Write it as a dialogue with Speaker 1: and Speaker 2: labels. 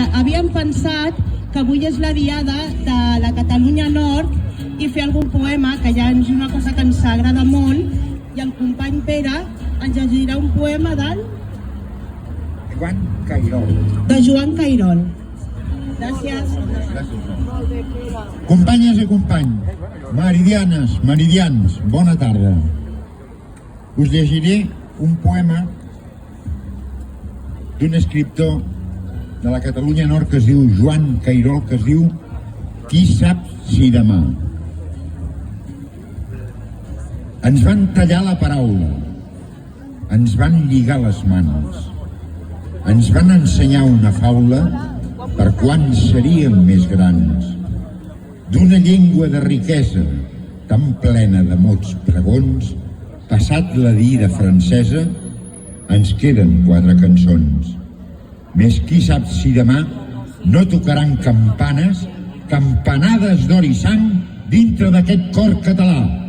Speaker 1: havíem pensat que avui és la diada de la Catalunya Nord i fer algun poema, que ja és una cosa que ens agrada molt, i el company Pere ens llegirà un poema de
Speaker 2: Joan Cairol.
Speaker 1: Cairol. Gràcies.
Speaker 2: Companyes i companys, meridianes, meridians, bona tarda. Us llegiré un poema d'un escriptor de la Catalunya Nord que es diu Joan Cairol, que es diu Qui sap si demà. Ens van tallar la paraula, ens van lligar les mans, ens van ensenyar una faula per quan seríem més grans. D'una llengua de riquesa tan plena de mots pregons, passat la dira francesa, ens queden 4 cançons. Més qui sap si demà no tocaran campanes, campanades d'or i sang dintre d'aquest cor català.